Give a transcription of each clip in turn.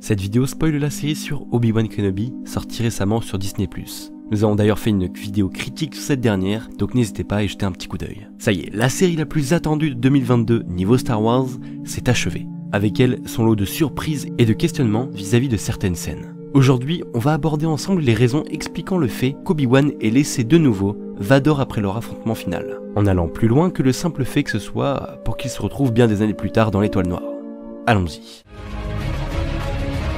Cette vidéo spoil la série sur Obi-Wan Kenobi, sortie récemment sur Disney+. Nous avons d'ailleurs fait une vidéo critique sur cette dernière, donc n'hésitez pas à y jeter un petit coup d'œil. Ça y est, la série la plus attendue de 2022 niveau Star Wars s'est achevée. Avec elle, son lot de surprises et de questionnements vis-à-vis de certaines scènes. Aujourd'hui, on va aborder ensemble les raisons expliquant le fait qu'Obi-Wan ait laissé de nouveau Vador après leur affrontement final, en allant plus loin que le simple fait que ce soit pour qu'ils se retrouvent bien des années plus tard dans l'Étoile Noire. Allons-y.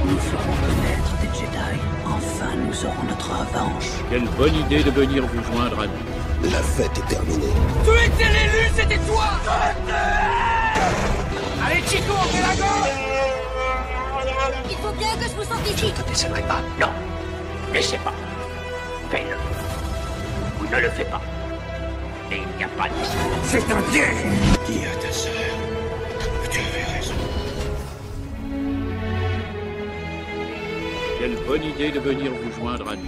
Nous ferons connaître des Jedi. Enfin, nous aurons notre revanche. Quelle bonne idée de venir vous joindre à nous. La fête est terminée. Tu étais l'élu, c'était toi. Allez, Chico, on fait la gauche. Il faut bien que je vous sente ici. Je ne te décèderai pas. Non. N'essaie pas. Fais-le. Ou ne le fais pas. Et il n'y a pas de... C'est un piège. Dis à ta sœur que tu avais raison. Quelle bonne idée de venir vous joindre à nous.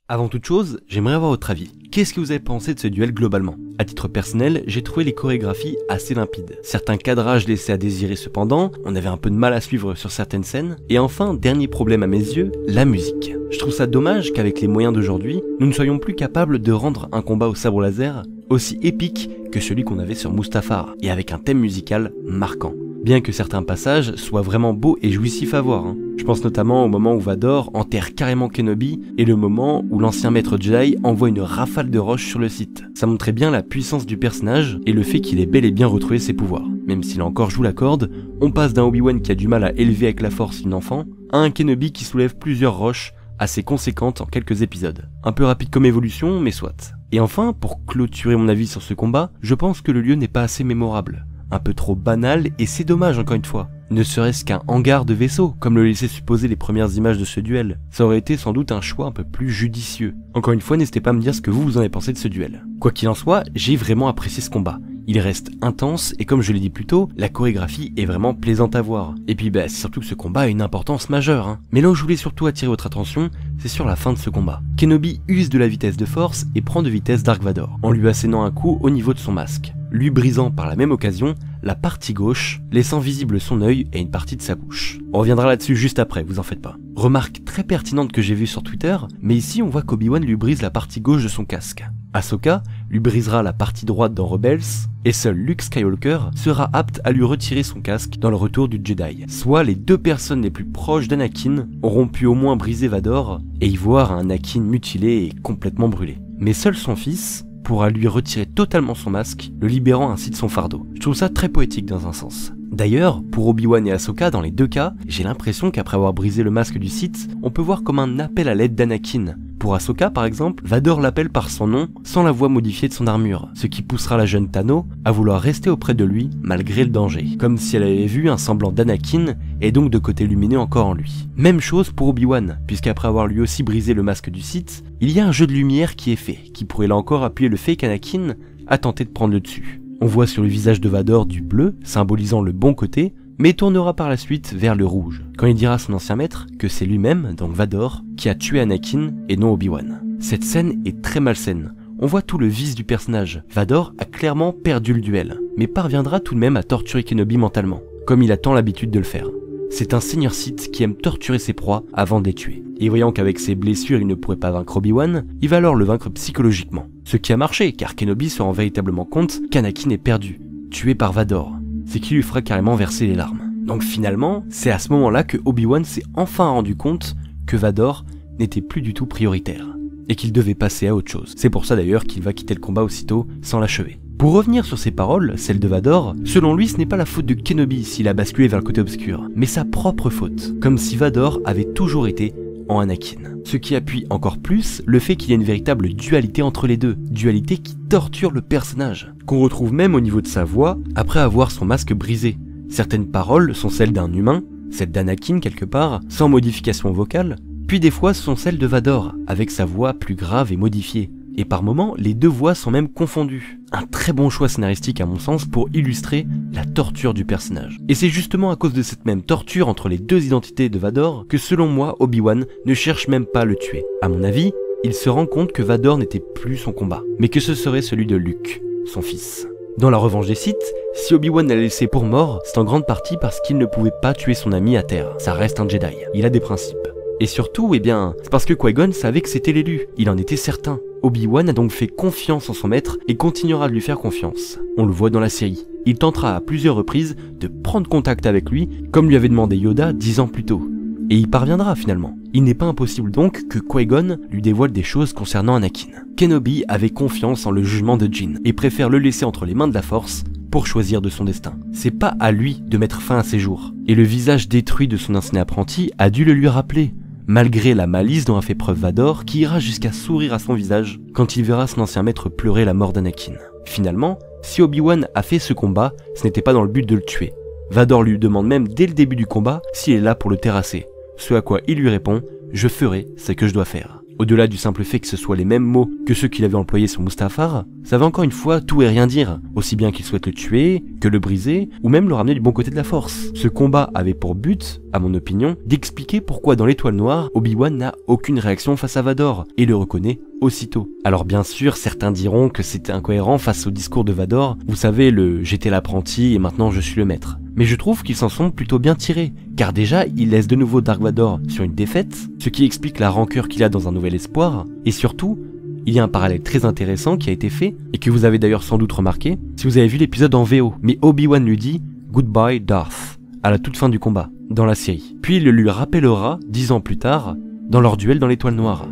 Avant toute chose, j'aimerais avoir votre avis. Qu'est-ce que vous avez pensé de ce duel globalement? À titre personnel, j'ai trouvé les chorégraphies assez limpides. Certains cadrages laissaient à désirer cependant, on avait un peu de mal à suivre sur certaines scènes. Et enfin, dernier problème à mes yeux, la musique. Je trouve ça dommage qu'avec les moyens d'aujourd'hui, nous ne soyons plus capables de rendre un combat au sabre laser aussi épique que celui qu'on avait sur Mustafar, et avec un thème musical marquant. Bien que certains passages soient vraiment beaux et jouissifs à voir. Je pense notamment au moment où Vador enterre carrément Kenobi et le moment où l'ancien maître Jedi envoie une rafale de roches sur le site. Ça montrait bien la puissance du personnage et le fait qu'il ait bel et bien retrouvé ses pouvoirs. Même s'il a encore joue la corde, on passe d'un Obi-Wan qui a du mal à élever avec la force une enfant, à un Kenobi qui soulève plusieurs roches assez conséquentes en quelques épisodes. Un peu rapide comme évolution, mais soit. Et enfin, pour clôturer mon avis sur ce combat, je pense que le lieu n'est pas assez mémorable. Un peu trop banal, et c'est dommage encore une fois. Ne serait-ce qu'un hangar de vaisseau, comme le laissaient supposer les premières images de ce duel. Ça aurait été sans doute un choix un peu plus judicieux. Encore une fois, n'hésitez pas à me dire ce que vous en avez pensé de ce duel. Quoi qu'il en soit, j'ai vraiment apprécié ce combat. Il reste intense, et comme je l'ai dit plus tôt, la chorégraphie est vraiment plaisante à voir. Et puis c'est surtout que ce combat a une importance majeure. Mais là où je voulais surtout attirer votre attention, c'est sur la fin de ce combat. Kenobi use de la vitesse de force et prend de vitesse Dark Vador, en lui assénant un coup au niveau de son masque, lui brisant par la même occasion la partie gauche, laissant visible son œil et une partie de sa bouche. On reviendra là-dessus juste après, vous en faites pas. Remarque très pertinente que j'ai vue sur Twitter, mais ici on voit qu'Obi-Wan lui brise la partie gauche de son casque. Ahsoka lui brisera la partie droite dans Rebels, et seul Luke Skywalker sera apte à lui retirer son casque dans le retour du Jedi. Soit les deux personnes les plus proches d'Anakin auront pu au moins briser Vador et y voir un Anakin mutilé et complètement brûlé. Mais seul son fils pourra lui retirer totalement son masque, le libérant ainsi de son fardeau. Je trouve ça très poétique dans un sens. D'ailleurs, pour Obi-Wan et Ahsoka, dans les deux cas, j'ai l'impression qu'après avoir brisé le masque du Sith, on peut voir comme un appel à l'aide d'Anakin. Pour Ahsoka par exemple, Vador l'appelle par son nom, sans la voix modifiée de son armure, ce qui poussera la jeune Tano à vouloir rester auprès de lui malgré le danger, comme si elle avait vu un semblant d'Anakin et donc de côté lumineux encore en lui. Même chose pour Obi-Wan, puisqu'après avoir lui aussi brisé le masque du Sith, il y a un jeu de lumière qui est fait, qui pourrait là encore appuyer le fait qu'Anakin a tenté de prendre le dessus. On voit sur le visage de Vador du bleu, symbolisant le bon côté, mais tournera par la suite vers le rouge, quand il dira à son ancien maître que c'est lui-même, donc Vador, qui a tué Anakin et non Obi-Wan. Cette scène est très malsaine. On voit tout le vice du personnage. Vador a clairement perdu le duel, mais parviendra tout de même à torturer Kenobi mentalement, comme il a tant l'habitude de le faire. C'est un seigneur Sith qui aime torturer ses proies avant de les tuer. Et voyant qu'avec ses blessures il ne pourrait pas vaincre Obi-Wan, il va alors le vaincre psychologiquement. Ce qui a marché, car Kenobi se rend véritablement compte qu'Anakin est perdu, tué par Vador. Ce qui lui fera carrément verser les larmes. Donc finalement, c'est à ce moment-là que Obi-Wan s'est enfin rendu compte que Vador n'était plus du tout prioritaire, et qu'il devait passer à autre chose. C'est pour ça d'ailleurs qu'il va quitter le combat aussitôt, sans l'achever. Pour revenir sur ses paroles, celles de Vador, selon lui ce n'est pas la faute de Kenobi s'il a basculé vers le côté obscur, mais sa propre faute, comme si Vador avait toujours été en Anakin. Ce qui appuie encore plus le fait qu'il y a une véritable dualité entre les deux, dualité qui torture le personnage, qu'on retrouve même au niveau de sa voix après avoir son masque brisé. Certaines paroles sont celles d'un humain, celles d'Anakin quelque part, sans modification vocale, puis des fois ce sont celles de Vador, avec sa voix plus grave et modifiée. Et par moments, les deux voix sont même confondues. Un très bon choix scénaristique à mon sens pour illustrer la torture du personnage. Et c'est justement à cause de cette même torture entre les deux identités de Vador que selon moi, Obi-Wan ne cherche même pas à le tuer. À mon avis, il se rend compte que Vador n'était plus son combat, mais que ce serait celui de Luke, son fils. Dans la revanche des Sith, Si Obi-Wan l'a laissé pour mort, c'est en grande partie parce qu'il ne pouvait pas tuer son ami à terre. Ça reste un Jedi, il a des principes. Et surtout, c'est parce que Qui-Gon savait que c'était l'élu, il en était certain. Obi-Wan a donc fait confiance en son maître et continuera de lui faire confiance. On le voit dans la série. Il tentera à plusieurs reprises de prendre contact avec lui, comme lui avait demandé Yoda 10 ans plus tôt. Et il parviendra finalement. Il n'est pas impossible donc que Qui-Gon lui dévoile des choses concernant Anakin. Kenobi avait confiance en le jugement de Jin et préfère le laisser entre les mains de la Force pour choisir de son destin. C'est pas à lui de mettre fin à ses jours. Et le visage détruit de son ancien apprenti a dû le lui rappeler, malgré la malice dont a fait preuve Vador, qui ira jusqu'à sourire à son visage quand il verra son ancien maître pleurer la mort d'Anakin. Finalement, si Obi-Wan a fait ce combat, ce n'était pas dans le but de le tuer. Vador lui demande même dès le début du combat s'il est là pour le terrasser, ce à quoi il lui répond « Je ferai ce que je dois faire ». Au-delà du simple fait que ce soit les mêmes mots que ceux qu'il avait employés sur Mustafar, ça veut encore une fois tout et rien dire, aussi bien qu'il souhaite le tuer, que le briser, ou même le ramener du bon côté de la Force. Ce combat avait pour but, à mon opinion, d'expliquer pourquoi dans l'Étoile Noire, Obi-Wan n'a aucune réaction face à Vador, et le reconnaît aussitôt. Alors bien sûr, certains diront que c'était incohérent face au discours de Vador, vous savez le « j'étais l'apprenti et maintenant je suis le maître ». Mais je trouve qu'ils s'en sont plutôt bien tirés, car déjà il laisse de nouveau Dark Vador sur une défaite, ce qui explique la rancœur qu'il a dans Un Nouvel Espoir, et surtout, il y a un parallèle très intéressant qui a été fait, et que vous avez d'ailleurs sans doute remarqué, si vous avez vu l'épisode en VO, mais Obi-Wan lui dit « Goodbye Darth » à la toute fin du combat, dans la série. Puis il le lui rappellera 10 ans plus tard, dans leur duel dans l'Étoile Noire.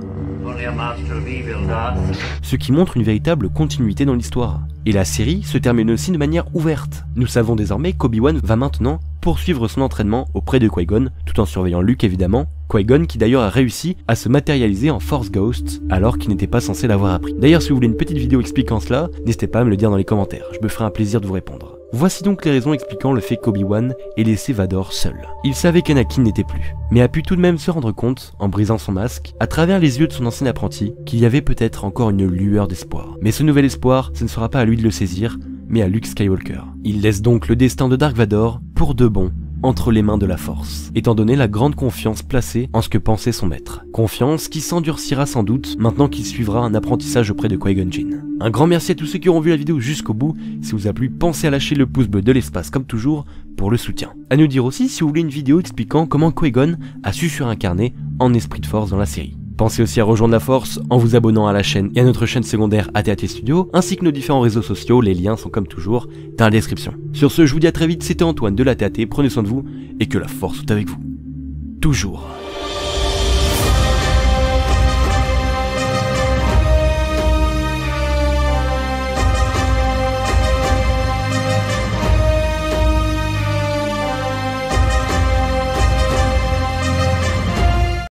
Ce qui montre une véritable continuité dans l'histoire. Et la série se termine aussi de manière ouverte. Nous savons désormais qu'Obi-Wan va maintenant poursuivre son entraînement auprès de Qui-Gon, tout en surveillant Luke évidemment. Qui-Gon qui d'ailleurs a réussi à se matérialiser en Force Ghost, alors qu'il n'était pas censé l'avoir appris. D'ailleurs si vous voulez une petite vidéo expliquant cela, n'hésitez pas à me le dire dans les commentaires, je me ferai un plaisir de vous répondre. Voici donc les raisons expliquant le fait qu'Obi-Wan ait laissé Vador seul. Il savait qu'Anakin n'était plus, mais a pu tout de même se rendre compte, en brisant son masque, à travers les yeux de son ancien apprenti, qu'il y avait peut-être encore une lueur d'espoir. Mais ce nouvel espoir, ce ne sera pas à lui de le saisir, mais à Luke Skywalker. Il laisse donc le destin de Dark Vador, pour de bon, entre les mains de la Force, étant donné la grande confiance placée en ce que pensait son maître. Confiance qui s'endurcira sans doute maintenant qu'il suivra un apprentissage auprès de Qui-Gon Jinn. Un grand merci à tous ceux qui auront vu la vidéo jusqu'au bout. Si vous a plu, pensez à lâcher le pouce bleu de l'espace comme toujours pour le soutien. À nous dire aussi si vous voulez une vidéo expliquant comment Qui-Gon a su surincarner en esprit de force dans la série. Pensez aussi à rejoindre la Force en vous abonnant à la chaîne et à notre chaîne secondaire AT&T Studio, ainsi que nos différents réseaux sociaux, les liens sont comme toujours dans la description. Sur ce, je vous dis à très vite, c'était Antoine de l'AT&T, prenez soin de vous et que la Force soit avec vous. Toujours.